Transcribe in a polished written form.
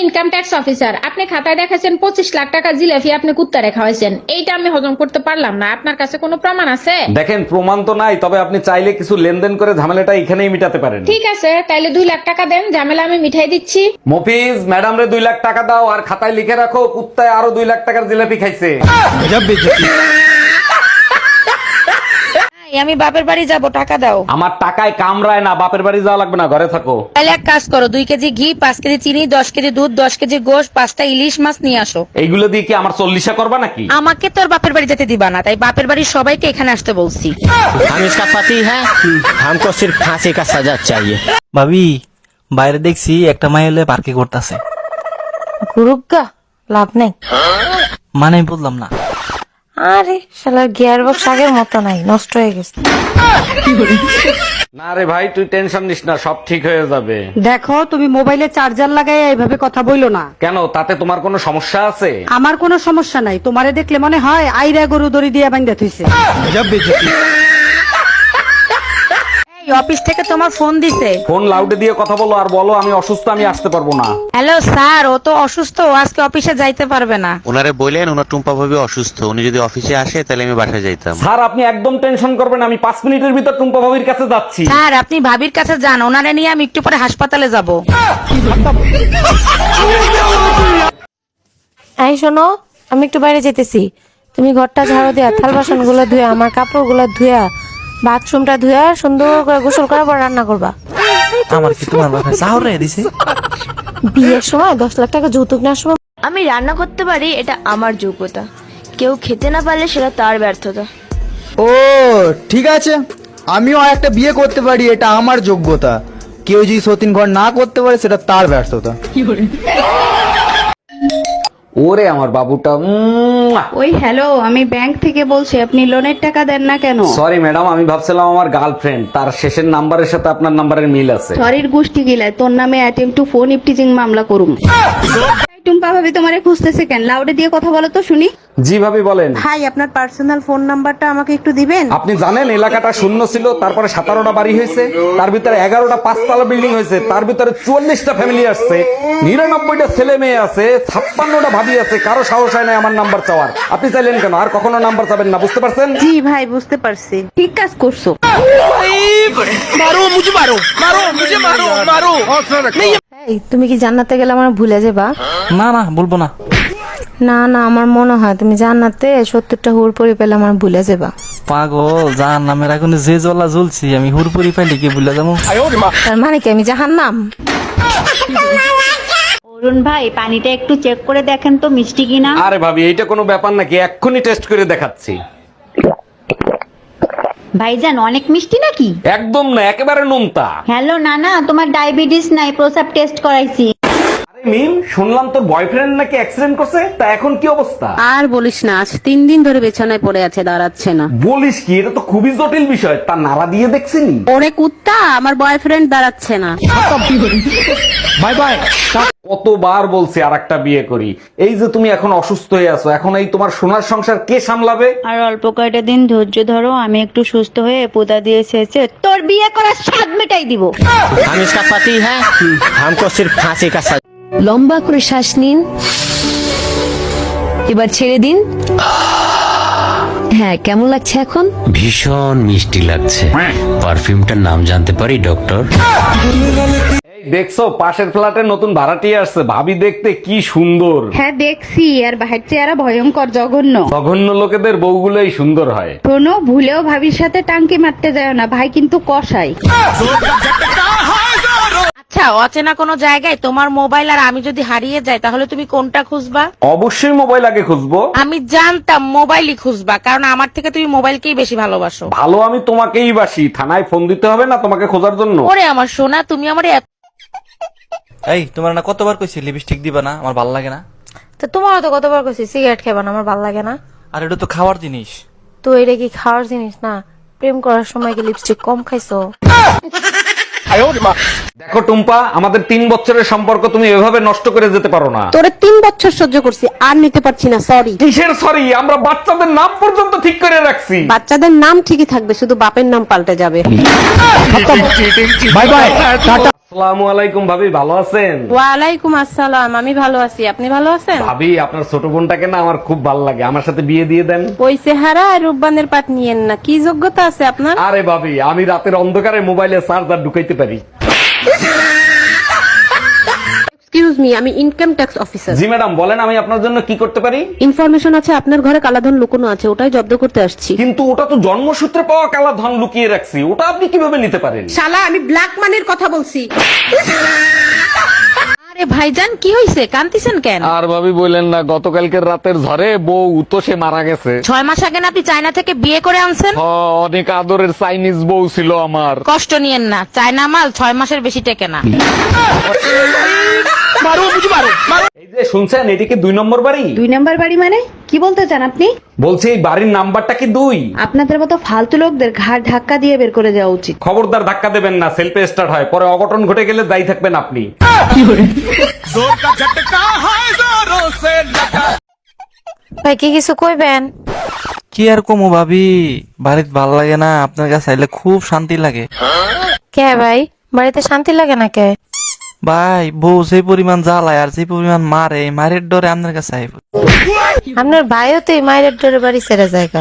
Income tax officer, আপনি খাতায় দেখাচ্ছেন 25 লাখ টাকা জিলাপি আপনি কুত্তারে খাওয়াইছেন। এইটা আমি হজম করতে পারলাম না। আপনার কাছে কোনো প্রমাণ আছে? দেখেন, প্রমাণ তো নাই, তবে আপনি চাইলে কিছু লেনদেন করে ঝামেলাটা এখানেই মিটাতে পারেন। ঠিক আছে, তাইলে 2 লাখ টাকা দেন, ঝামেলা আমি মিঠাই দিচ্ছি। মফিজ, ম্যাডাম রে 2 লাখ টাকা দাও আর খাতায় লিখে রাখো কুত্তায় আরো 2 লাখ টাকার জিলাপি খাইছে। আমি বাপের বাড়ি যাব, টাকা দাও। আমার টাকায় কামড়ায় না, বাপের বাড়ি যাওয়া লাগবে না, ঘরে থাকো। তাহলে এক কাজ করো, 2 কেজি ঘি, 5 কেজি চিনি, 10 কেজি দুধ, 10 কেজি গোশ, 5টা ইলিশ মাছ নিয়ে আসো। এইগুলো দিয়ে কি আমার 40 করবা নাকি? আমাকে তোর বাপের বাড়ি যেতে দিবা না, তাই বাপের বাড়ির সবাইকে এখানে আসতে বলছি। हम इसका पति है, हमको सिर्फ फांसी का सजा चाहिए। ভাবি, বাইরে দেখছি একটা মাই হলে পার্কে করতেছে। গুরুগা লাভ নাই। মানে বললাম না। আরে শালার গিয়ার বক্স আগের মতো নাই, নষ্ট হয়ে গেছে। না রে ভাই, তুই টেনশন নিস না, সব ঠিক হয়ে যাবে। দেখো, তুমি মোবাইলে চার্জার লাগাই এইভাবে কথা বইলো না। কেন, তাতে তোমার কোনো সমস্যা আছে? আমার কোনো সমস্যা নাই, তোমারে দেখলে মনে হয় আইরা গরু দড়ি দিয়ে বান্ধা থইছে। এই অফিস থেকে তোমার ফোন দিছে। ফোন লাউডে দিয়ে কথা বলো আর বলো আমি অসুস্থ, আমি আসতে পারবো না। হ্যালো স্যার, ও তো অসুস্থ, ও আজকে অফিসে যাইতে পারবে না। ওনারে বললেন ওনার টুম্পা ভাবি অসুস্থ, উনি যদি অফিসে আসে তাহলে আমি বাসায় যাইতাম। স্যার, আপনি একদম টেনশন করবেন না, আমি 5 মিনিটের ভিতর টুম্পা ভাবির কাছে যাচ্ছি। স্যার, আপনি ভাবির কাছে যান, ওনারে নিয়ে আমি একটু পরে হাসপাতালে যাব। এই শোনো, আমি একটু বাইরে যেতেছি, তুমি ঘরটা ঝাড়ু দিয়া, থাল বাসন গুলো ধুয়া, আমার কাপড় গুলো ধুয়া, বাথরুমটা ধুয়া সুন্দর করে গোসল করার পর রান্না করবা। আমার কি তোমার বাসায় চাউর রে দিছে? বিয়ের সময় 10 লাখ টাকা যৌতুক নেওয়ার সময় আমি রান্না করতে পারি, এটা আমার যোগ্যতা। কেউ খেতে না পারলে সেটা তার ব্যর্থতা। ও ঠিক আছে, আমিও একটা বিয়ে করতে পারি, এটা আমার যোগ্যতা। কেউ যদি সতীন ঘর না করতে পারে সেটা তার ব্যর্থতা। ওরে আমার বাবুটা। ওই হ্যালো, আমি ব্যাংক থেকে বলছি, আপনি লোনের টাকা দেন না কেন? সরি ম্যাডাম, আমি ভাবছিলাম আমার গার্লফ্রেন্ড, তার শেষের নাম্বারের সাথে আপনার নাম্বারের মিল আছে। সরির গোষ্ঠী গিলায়, তোর নামে অ্যাটেম্প টু ফোন ইফটিজিং মামলা করুম। টুম্পা ভাবি তোমারে খুঁজতেছে কেন? লাউডে দিয়ে কথা বলো তো শুনি। জি ভাবি বলেন। ভাই, আপনার পার্সোনাল ফোন নাম্বারটা আমাকে একটু দিবেন? আপনি জানেন এলাকাটা শূন্য ছিল, তারপরে 17টা বাড়ি হয়েছে, তার ভিতরে 11টা 5তলা বিল্ডিং হয়েছে, তার ভিতরে 44টা ফ্যামিলি আসছে, 99টা ছেলে মেয়ে আছে, 56টা ভাবি আছে, কারো সাহস হয় না আমার নাম্বার চাওয়ার। আপনি চাইলেন কেন? আর কখনো নাম্বার চাবেন না, বুঝতে পারছেন? জি ভাই, বুঝতে পারছি, ঠিক কাজ করছো। এই, তুমি কি জান্নাতে গেলে আমার ভুলে যাবা? না না, বলবো না। না না, আমার মনে হয় তুমি জান্নাতে 70টা হুর পরি পেলে আমার ভুলে যাবা। পাগল, যার নামের আগুনে যে জ্বলা জ্বলছি, আমি হুড়পুরি পাইলে কি ভুলে যাবো? তার মানে কি আমি জাহান্নাম? অরুণ ভাই, পানিটা একটু চেক করে দেখেন তো মিষ্টি কিনা। আরে ভাবি, এইটা কোনো ব্যাপার নাকি, এক্ষুনি টেস্ট করে দেখাচ্ছি। ভাইজান, অনেক মিষ্টি নাকি? একদম না, একেবারে নোনতা। হ্যালো নানা, তোমার ডায়াবেটিস নাই, প্রসাব টেস্ট করাইছি। আরে মিম, শুনলাম তোর বয়ফ্রেন্ড নাকি অ্যাক্সিডেন্ট করছে, তা এখন কি অবস্থা? আর বলিস না, আজ 3 দিন ধরে বিছানায় পড়ে আছে, দাঁড়াচ্ছে না। বলিস কি, এটা তো খুবই জটিল বিষয়। তা নাড়া দিয়ে দেখছিনি? ওরে কুত্তা, আমার বয়ফ্রেন্ড দাঁড়াচ্ছে না। Bye bye. কতবার বলছি আর একটা বিয়ে করি, এই যে তুমি এখন অসুস্থ হয়ে আছো, এখন এই তোমার সোনার সংসার কে সামলাবে? আর অল্প কয়টা দিন ধৈর্য ধরো, আমি একটু সুস্থ হয়ে পোদা দিয়ে শেষে তোর বিয়ে করার স্বাদ মেটাই দিব। हम इसका पति है, हमको सिर्फ फांसी का सजा। লম্বা করে শ্বাস নিন, এবার ছেড়ে দিন। হ্যাঁ, কেমন লাগছে এখন? ভীষণ মিষ্টি লাগছে। পারফিউমটার নাম জানতে পারি ডক্টর? এই দেখছো, পাশের ফ্ল্যাটে নতুন ভাড়াটিয়া আসছে, ভাবি দেখতে কি সুন্দর। হ্যাঁ দেখছি, আর বাহির চেহারা ভয়ঙ্কর, জঘন্য। জঘন্য লোকেদের বউগুলোই সুন্দর হয়। শোনো, ভুলেও ভাবির সাথে টাঙ্কি মারতে যায় না, ভাই কিন্তু কষাই। আচ্ছা, অচেনা কোনো জায়গায় তোমার মোবাইল আর আমি যদি হারিয়ে যাই, তাহলে তুমি কোনটা খুঁজবা? অবশ্যই মোবাইল আগে খুঁজবো। আমি জানতাম মোবাইলই খুঁজবা, কারণ আমার থেকে তুমি মোবাইলকেই বেশি ভালোবাসো। ভালো, আমি তোমাকেই বাসি, থানায় ফোন দিতে হবে না তোমাকে খোঁজার জন্য। ওরে আমার সোনা, তুমি আমার এই, তোমার না কতবার কইছি লিপস্টিক দিবা না, আমার ভাল লাগে না। তো তোমারও তো কতবার কইছি সিগারেট খাবা না, আমার ভালো লাগে না। আর এটা তো খাওয়ার জিনিস। তো এটা কি খাওয়ার জিনিস না? প্রেম করার সময় কি লিপস্টিক কম খাইছো? দেখো টুম্পা, আমাদের 3 বছরের সম্পর্ক তুমি এভাবে নষ্ট করে যেতে পারো না। তোরে 3 বছর সহ্য করছি, আর নিতে পারছি না, সরি। কিসের সরি? আমরা বাচ্চাদের নাম পর্যন্ত ঠিক করে রাখছি। বাচ্চাদের নাম ঠিকই থাকবে, শুধু বাপের নাম পাল্টে যাবে। Bye bye, tata. আসসালামু আলাইকুম ভাবি, ভালো আছেন? ওয়ালাইকুম আসসালাম, আমি ভালো আছি, আপনি ভালো আছেন? ভাবি আপনার ছোট বোনটাকে না আমার খুব ভালো লাগে, আমার সাথে বিয়ে দিয়ে দেন। ওই চেহারা আর রূপবানের পাট নিয়েন না, কি যোগ্যতা আছে আপনার? আরে ভাবি, আমি রাতের অন্ধকারে মোবাইলে চার্জার ঢুকাইতে পারি। এক্সকিউজ মি, আমি ইনকাম ট্যাক্স অফিসার। জি ম্যাডাম বলেন, আমি আপনার জন্য কি করতে পারি? ইনফরমেশন আছে আপনার ঘরে কালাধন লুকোনো আছে, ওটাই জব্দ করতে আসছি। কিন্তু ওটা তো জন্মসূত্রে পাওয়া কালা ধন লুকিয়ে রাখছি, ওটা আপনি কিভাবে নিতে পারেন? শালা, আমি ব্ল্যাক মানির কথা বলছি। আরে ভাইজান কি হইছে, কান্দিছেন কেন? আর ভাবি বললেন না, গতকালকের রাতের ঝড়ে বউ তো সে মারা গেছে। 6 মাস আগে না আপনি চায়না থেকে বিয়ে করে আনছেন? অনেক আদরের চাইনিজ বউ ছিল আমার। কষ্ট নিয়েন না, চায়না মাল 6 মাসের বেশি টেকে না। এই যে শুনছেন, এটি কি 2 নম্বর বাড়ি? 2 নাম্বার বাড়ি মানে কি বলতে চান আপনি? বলছি এই বাড়ির নাম্বারটা কি 2? আপনাদের মতো ফালতু লোকদের ঘাড় ধাক্কা দিয়ে বের করে দেওয়া উচিত। খবরদার ধাক্কা দেবেন না, সেলফে স্টার্ট হয়, পরে অঘটন ঘটে গেলে দায়ী থাকবেন আপনি। ভাই কি কিছু কইবেন? কি আর কমু ভাবি, বাড়িতে ভাল লাগে না, আপনার কাছে আইলে খুব শান্তি লাগে। কে ভাই, বাড়িতে শান্তি লাগে না কে? ভাই বউ যে পরিমাণ জ্বালায় আর যে পরিমাণ মারে, মারের ডরে আপনার কাছে আইব। আপনার ভাইও তো এই মায়ের ডোরে বাড়ি ছেড়ে জায়গা।